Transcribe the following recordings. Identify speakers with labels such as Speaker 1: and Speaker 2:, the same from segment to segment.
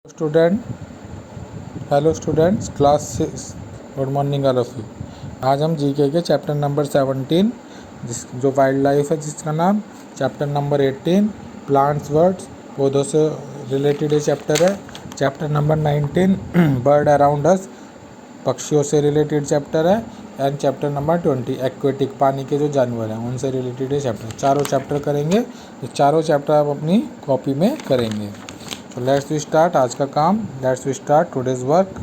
Speaker 1: Student hello students, class 6। Good morning all of you. आज हम GK के chapter number 17 जो वाइल्ड लाइफ है जिसका नाम, चैप्टर नंबर 18 प्लांट्स वर्ड्स पौधों से रिलेटेड ये चैप्टर है। Chapter number 19 bird around us पक्षियों से रिलेटेड चैप्टर है। एंड चैप्टर नंबर 20 एक्वेटिक पानी के जो जानवर हैं उनसे रिलेटेड ये चैप्टर। चारों चैप्टर करेंगे। ये चारों चैप्टर आप अपनी कॉपी में करेंगे। तो लेट्स वी स्टार्ट आज का काम। Let's we start today's work.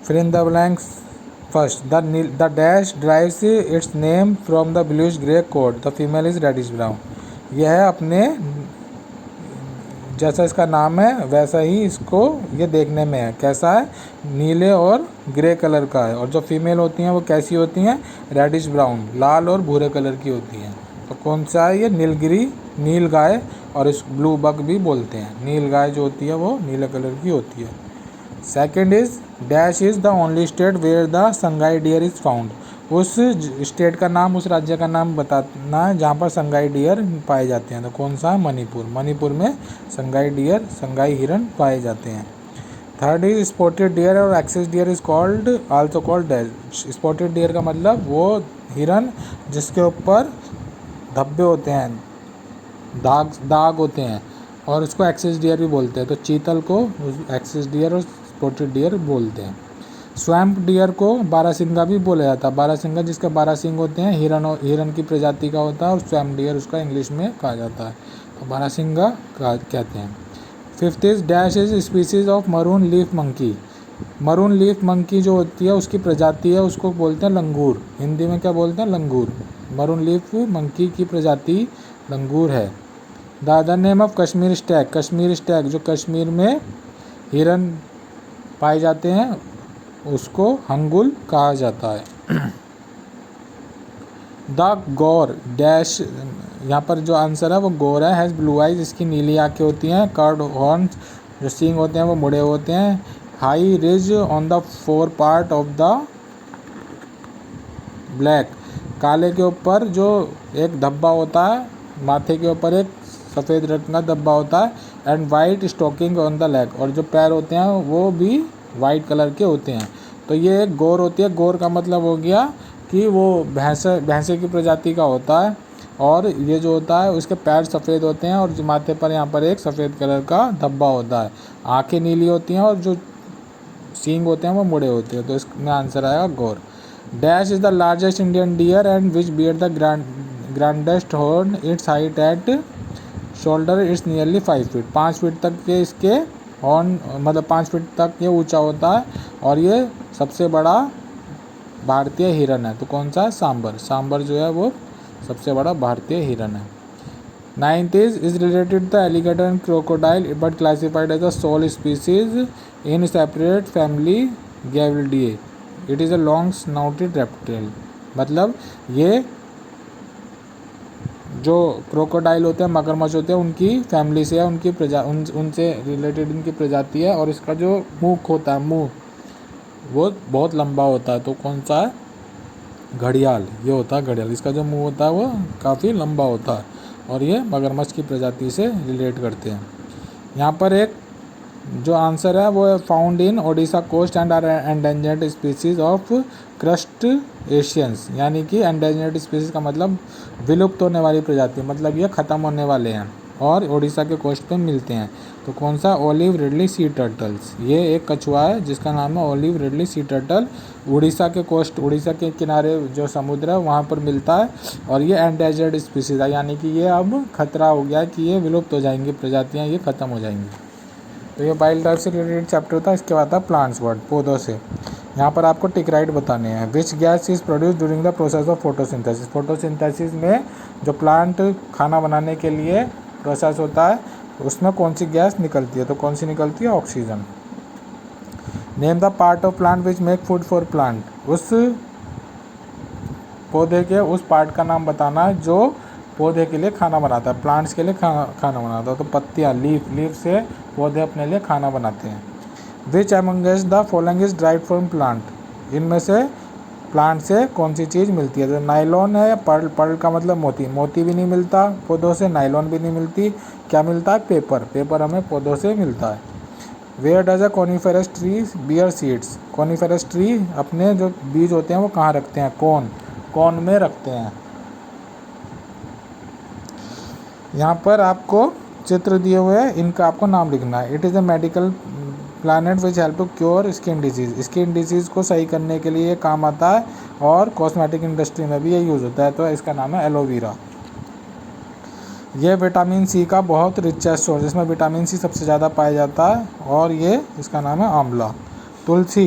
Speaker 1: Fill in the blanks. First, the dash drives its name from the bluish grey coat, the female is reddish brown. यह है अपने जैसा इसका नाम है वैसा ही इसको ये देखने में है। कैसा है? नीले और ग्रे कलर का है। और जो फीमेल होती हैं वो कैसी होती हैं? रेडिश ब्राउन, लाल और भूरे कलर की होती हैं। तो कौन सा है ये? नीलगिरी, नील गाय, और इस ब्लू बग भी बोलते हैं। नील गाय जो होती है वो नीले कलर की होती है। Second is dash is the only state where the sangai deer is found. उस स्टेट का नाम, उस राज्य का नाम बताना है जहाँ पर संगाई डियर पाए जाते हैं। तो कौन सा है? मणिपुर। मणिपुर में संगाई डियर, संगाई हिरन पाए जाते हैं। थर्ड इज स्पॉटेड डियर और axis deer is called also called dash. Spotted deer का मतलब वो हिरन जिसके ऊपर धब्बे होते हैं, दाग होते हैं, और उसको एक्सिस डियर भी बोलते हैं। तो चीतल को एक्सिस डियर और स्पॉटेड डियर बोलते हैं। स्वैम्प डियर को बारहसिंगा भी बोला जाता है। बारहसिंगा जिसके 12 सिंग होते हैं, हिरन की प्रजाति का होता है, और स्वैम्प डियर उसका इंग्लिश में कहा जाता है। तो बारहसिंगा कहते हैं। Fifth is dash is species of maroon leaf monkey. Maroon leaf monkey जो होती है उसकी प्रजाति है, उसको बोलते हैं लंगूर। हिंदी में क्या बोलते हैं? लंगूर। मरून लीफ मंकी की प्रजाति लंगूर है। The other name of Kashmir Stag. Kashmir Stag जो कश्मीर में हिरन पाए जाते हैं उसको हंगुल कहा जाता है। द गौर डैश, यहाँ पर जो आंसर है वो गौर है। हैज़ ब्लू आइज, इसकी नीली आंखें होती हैं। कर्ड हॉर्न्स, जो सींग होते हैं वो मुड़े होते हैं। High ridge on the four part of the black, काले के ऊपर जो एक धब्बा होता है, माथे के ऊपर एक सफ़ेद रंग का धब्बा होता है। And white stocking on the leg, और जो पैर होते हैं वो भी वाइट कलर के होते हैं। तो ये एक गौर होती है। गौर का मतलब हो गया कि वो भैंसे की प्रजाति का होता है, और ये जो होता है उसके पैर सफ़ेद होते हैं, और जो माथे पर यहाँ पर एक सफ़ेद कलर का धब्बा होता है। आँखें नीली होती हैं, और जो सींग होते हैं वो मुड़े होते हैं। तो इसमें आंसर आएगा gaur. Dash is the largest Indian deer and which bear the grandest horn, its height at shoulder its nearly 5 feet. 5 feet तक के इसके हॉर्न, मतलब 5 फीट तक ये ऊंचा होता है, और ये सबसे बड़ा भारतीय हिरन है। तो कौन सा है? सांबर। सांबर जो है वो सबसे बड़ा भारतीय हिरन है। Ninth is related the alligator and crocodile but classified as a sole species in separate family Gavialidae. It is a long snouted reptile. मतलब ये जो क्रोकोडाइल होते हैं, मगरमच्छ होते हैं, उनकी फैमिली से है, उनकी उनसे रिलेटेड इनकी प्रजाति है। और इसका जो मुख होता है, मुंह वो बहुत लंबा होता है। तो कौन सा है? घड़ियाल। ये होता है घड़ियाल। इसका जो मुंह होता है वो काफ़ी लंबा होता है, और ये मगरमच्छ की प्रजाति से रिलेट करते हैं। यहाँ पर एक जो आंसर है वो है found in Odisha coast and are endangered species of crustaceans. यानी कि एंडेंजर्ड स्पीसीज का मतलब विलुप्त होने वाली प्रजाति, मतलब ये ख़त्म होने वाले हैं, और ओडिशा के कोस्ट पे मिलते हैं। तो कौन सा? Olive ridley sea turtles. ये एक कछुआ है जिसका नाम है olive ridley sea turtle. Orissa के कोस्ट, उड़ीसा के किनारे जो समुद्र है वहाँ पर मिलता है, और ये एंडेंजर्ड स्पीसीज है, यानी कि ये अब खतरा हो गया कि ये विलुप्त हो जाएंगी, प्रजातियाँ ये ख़त्म हो जाएंगी। तो ये वाइल्ड लाइफ से रिलेटेड चैप्टर था। इसके बाद था प्लांट्स वर्ड, पौधों से। यहाँ पर आपको टिक राइट बताने हैं। Which gas is produce during the process of photosynthesis. Photosynthesis में जो प्लांट खाना बनाने के लिए प्रोसेस होता है उसमें कौन सी गैस निकलती है? तो कौन सी निकलती है? Oxygen. Name the part of plant which make food for plant. उस पौधे के उस पार्ट का नाम बताना है जो पौधे के लिए खाना बनाता है, प्लांट्स के लिए खाना बनाता है। तो पत्तियाँ, लीफ से पौधे अपने लिए खाना बनाते हैं। Which amongst the following is dried from plant. इनमें से प्लांट से कौन सी चीज़ मिलती है? तो नाइलॉन है या पर्ल? पर्ल का मतलब मोती, मोती भी नहीं मिलता पौधों से, नाइलॉन भी नहीं मिलती। क्या मिलता है? पेपर, पेपर हमें पौधों से मिलता है। Where does a coniferous tree bear seeds? Coniferous tree अपने जो बीज होते हैं वो कहाँ रखते हैं? कौन, कौन में रखते हैं। यहाँ पर आपको चित्र दिए हुए हैं, इनका आपको नाम लिखना है। It is a medical plant which help to cure skin disease. Skin disease को सही करने के लिए ये काम आता है और कॉस्मेटिक इंडस्ट्री में भी ये यूज़ होता है। तो इसका नाम है एलोवेरा। ये विटामिन सी का बहुत रिचेस्ट सोर्स, इसमें विटामिन सी सबसे ज़्यादा पाया जाता है और ये इसका नाम है amla. Tulsi,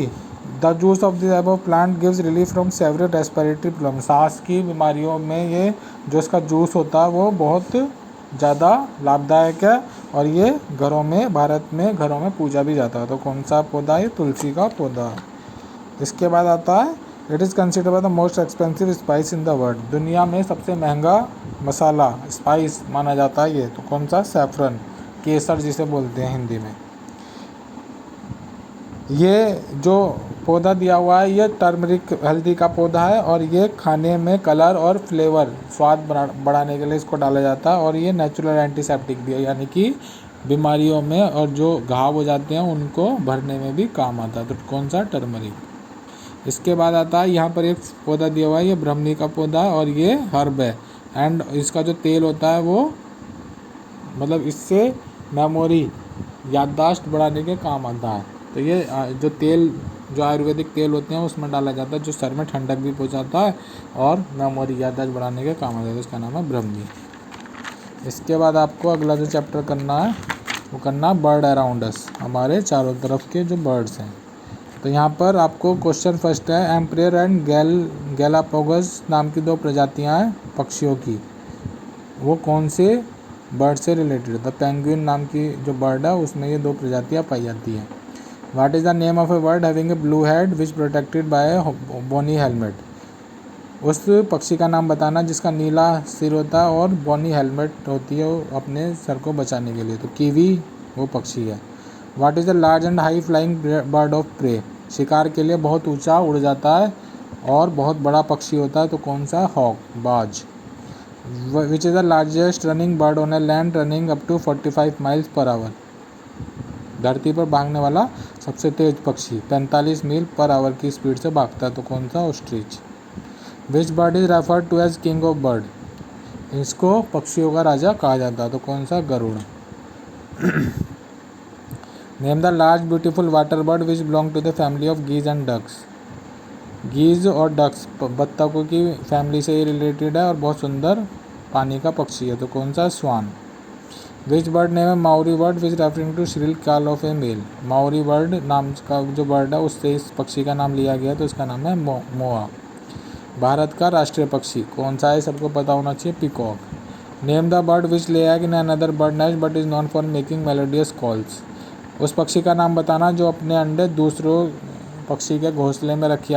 Speaker 1: the juice of this above plant gives relief from several respiratory problem. सांस की बीमारियों में ये जो इसका जूस होता है वो बहुत ज़्यादा लाभदायक है और ये घरों में, भारत में घरों में पूजा भी जाता है। तो कौन सा पौधा है? तुलसी का पौधा। इसके बाद आता है it is considered the most expensive spice in the world. दुनिया में सबसे महंगा मसाला, स्पाइस माना जाता है ये। तो कौन सा? सैफरन, केसर जिसे बोलते हैं हिंदी में। ये जो पौधा दिया हुआ है ये टर्मरिक हल्दी का पौधा है और ये खाने में कलर और फ्लेवर, स्वाद बढ़ाने के लिए इसको डाला जाता है और ये नेचुरल एंटीसेप्टिक भी है, यानी कि बीमारियों में और जो घाव हो जाते हैं उनको भरने में भी काम आता है। तो कौन सा? टर्मरिक। इसके बाद आता है यहाँ पर एक पौधा दिया हुआ है, ये ब्रह्मी का पौधा है और ये हर्ब है एंड इसका जो तेल होता है वो मतलब इससे मेमोरी, याददाश्त बढ़ाने के काम आता है। तो ये जो तेल, जो आयुर्वेदिक तेल होते हैं उसमें डाला जाता है, जो सर में ठंडक भी पहुंचाता है और मेमोरी, याददाश्त बढ़ाने के काम आता है। इसका नाम है ब्रह्मी। इसके बाद आपको अगला जो चैप्टर करना है वो करना बर्ड अराउंड अस, हमारे चारों तरफ के जो बर्ड्स हैं। तो यहाँ पर आपको क्वेश्चन फर्स्ट है, एम्परेयर एंड गैलापागोस नाम की दो प्रजातियाँ हैं पक्षियों की, वो कौन से बर्ड से रिलेटेड? द पेंगुइन नाम की जो बर्ड है उसमें ये दो प्रजातियाँ पाई जाती हैं। What is the name of a bird having a blue head which protected by a bony helmet? उस पक्षी का नाम बताना जिसका नीला सिर होता है और बोनी हेलमेट होती है वो अपने सर को बचाने के लिए। तो कीवी वो पक्षी है। What is the large and high flying bird of prey? शिकार के लिए बहुत ऊंचा उड़ जाता है और बहुत बड़ा पक्षी होता है। तो कौन सा? हॉक, बाज। Which is the largest running bird on a land running up to 45 miles per hour? धरती पर भागने वाला सबसे तेज पक्षी 45 मील पर आवर की स्पीड से भागता है। तो कौन सा? Ostrich. Which bird is referred to as king of bird? इसको पक्षियों का राजा कहा जाता है। तो कौन सा? Garuda. Name the large beautiful water bird which belong to the family of geese and ducks? Geese और डक्स बत्तखों की फैमिली से ही रिलेटेड है और बहुत सुंदर पानी का पक्षी है। तो कौन सा? स्वान। विच बर्ड नेम है Maori bird which referring to shrill call of a male? Maori bird नाम का जो बर्ड है उससे इस पक्षी का नाम लिया गया, तो इसका नाम है मोआ। भारत का राष्ट्रीय पक्षी कौन सा है? सबको पता होना चाहिए, peacock. Name the bird which ले egg in another bird nest but is non for making melodious calls? उस पक्षी का नाम बताना जो अपने अंडे दूसरों पक्षी के घोंसले में रखी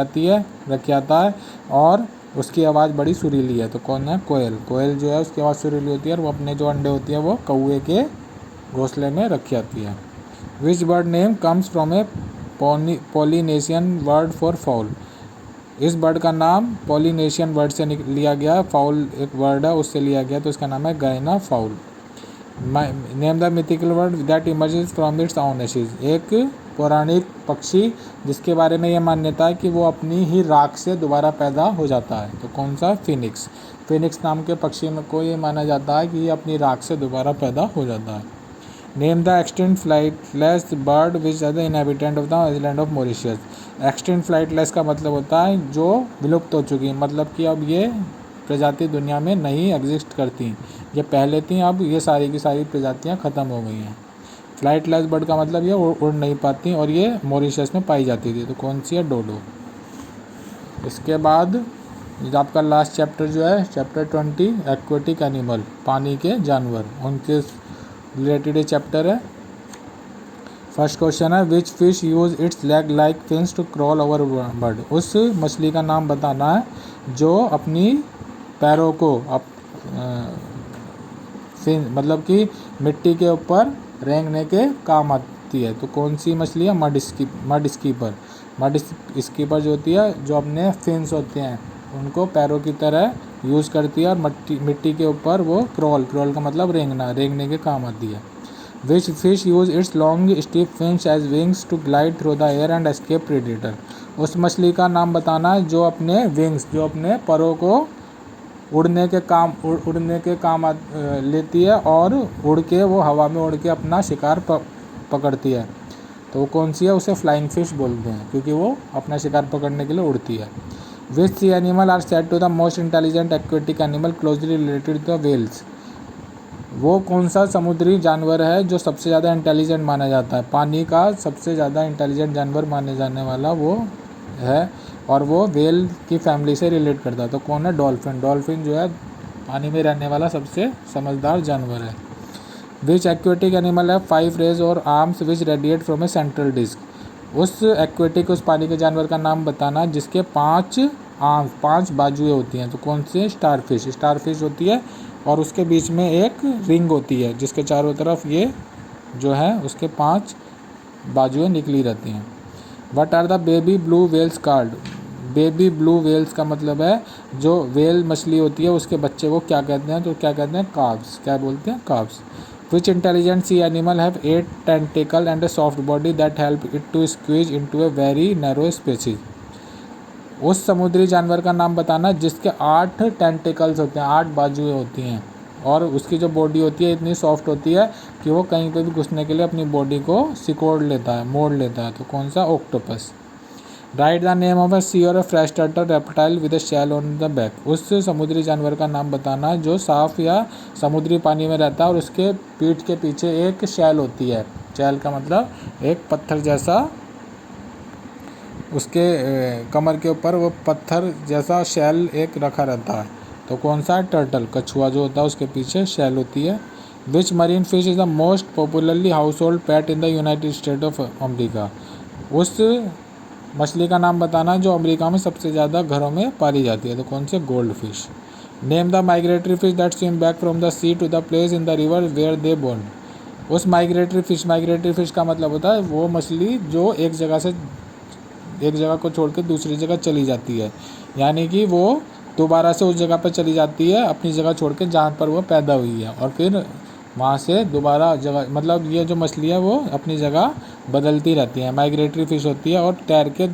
Speaker 1: आता है और उसकी आवाज़ बड़ी सुरीली है। तो कौन है? कोयल। कोयल जो है उसकी आवाज़ सुरीली होती है और वो अपने जो अंडे होती है वो कौवे के घोंसले में रखी आती है। Which bird name comes from a Polynesian word for fowl? इस बर्ड का नाम पॉलिनेशियन वर्ड से लिया गया, फाउल एक वर्ड है उससे लिया गया, तो इसका नाम है guinea fowl. Name the mythical bird that emerges from its own ashes? एक पौराणिक पक्षी जिसके बारे में यह मान्यता है कि वो अपनी ही राख से दोबारा पैदा हो जाता है। तो कौन सा? फिनिक्स। फिनिक्स नाम के पक्षी में को ये माना जाता है कि ये अपनी राख से दोबारा पैदा हो जाता है। Name the extinct flightless bird which are the inhabitant of the island of Mauritius? Extinct flightless का मतलब होता है जो विलुप्त हो चुकी, मतलब कि अब ये प्रजाति दुनिया में नहीं एग्जिस्ट करती, ये पहले थी, अब ये सारी की सारी प्रजातियाँ ख़त्म हो गई हैं। फ्लाइटलेस बर्ड का मतलब ये उड़ नहीं पाती और ये मॉरिशस में पाई जाती थी। तो कौन सी है? डोडो। इसके बाद आपका लास्ट चैप्टर जो है चैप्टर 20 एक्वेटिक एनिमल, पानी के जानवर, उनके रिलेटेड चैप्टर है। फर्स्ट क्वेश्चन है which fish use its leg like fins to crawl over bird? उस मछली का नाम बताना है जो अपनी पैरों को मतलब कि मिट्टी के ऊपर रेंगने के काम आती है। तो कौन सी मछली है? Mud skipper. मड स्कीपर जो होती है, जो अपने फिन्स होते हैं उनको पैरों की तरह यूज़ करती है और मिट्टी के ऊपर वो क्रॉल का मतलब रेंगने के काम आती है। Which fish use its long steep fins as wings to glide through the air and escape predator. उस मछली का नाम बताना है जो अपने विंग्स, जो अपने परों को उड़ने के काम लेती है और उड़ के वो हवा में उड़ के अपना शिकार पकड़ती है। तो वो कौन सी है? उसे फ्लाइंग फिश बोलते हैं क्योंकि वो अपना शिकार पकड़ने के लिए उड़ती है। Which sea animal are said to the most intelligent aquatic animal closely related to the whales. वो कौन सा समुद्री जानवर है जो सबसे ज़्यादा इंटेलिजेंट माना जाता है? पानी का सबसे ज़्यादा इंटेलिजेंट जानवर माने जाने वाला वो है और वो व्हेल की फैमिली से रिलेट करता है। तो कौन है? डॉल्फिन। डॉल्फिन जो है पानी में रहने वाला सबसे समझदार जानवर है। विच एक्वेटिक एनिमल है 5 रेज और arms which radiate from a central disc. उस पानी के जानवर का नाम बताना जिसके 5 बाजुएं होती हैं। तो कौन से? स्टारफिश। स्टारफिश होती है और उसके बीच में एक रिंग होती है जिसके चारों तरफ ये जो है उसके 5 बाजुएं निकली रहती हैं। What are the baby blue whales called. Baby blue whales का मतलब है जो व्हेल मछली होती है उसके बच्चे को क्या कहते हैं? तो क्या कहते हैं? काब्स। क्या बोलते हैं? काब्स। Which intelligent sea animal have 8 tentacle and a soft body that help it to squeeze into a very narrow spaces. उस समुद्री जानवर का नाम बताना जिसके 8 टेंटिकल्स होते हैं, 8 बाजुएं होती हैं और उसकी जो बॉडी होती है इतनी सॉफ्ट होती है कि वो कहीं पे भी घुसने के लिए अपनी बॉडी को सिकोड़ लेता है, मोड़ लेता है। तो कौन सा? Octopus. Write the name of a sea और a fresh turtle reptile with a shell on the back. उस समुद्री जानवर का नाम बताना जो साफ या समुद्री पानी में रहता है और उसके पीठ के पीछे एक शेल होती है। शेल का मतलब एक पत्थर जैसा, उसके कमर के ऊपर वो पत्थर जैसा शेल एक रखा रहता है। तो कौन सा? टर्टल। कछुआ जो होता है उसके पीछे शेल होती है। Which marine fish is the most popularly household pet in the United State of America. उस मछली का नाम बताना जो अमेरिका में सबसे ज़्यादा घरों में पाली जाती है। तो कौन से? Gold fish. Name the migratory fish that swim back from the sea to the place in the river where they born. उस माइग्रेटरी फिश का मतलब होता है वो मछली जो एक जगह को छोड़ के दूसरी जगह चली जाती है, यानी कि वो दोबारा से उस जगह पर चली जाती है अपनी जगह छोड़ के जहाँ पर वो पैदा हुई है और फिर वहाँ से दोबारा जगह, मतलब ये जो मछली है वो अपनी जगह बदलती रहती है, माइग्रेटरी फिश होती है और तैर के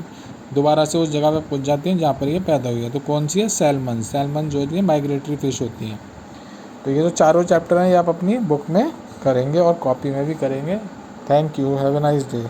Speaker 1: दोबारा से उस जगह पर पहुँच जाती हैं जहाँ पर ये पैदा हुई है। तो कौन सी है? सैल्मन जो होती है माइग्रेटरी फिश होती हैं। तो ये जो चारों चैप्टर हैं ये आप अपनी बुक में करेंगे और कॉपी में भी करेंगे। Thank you. Have a nice day.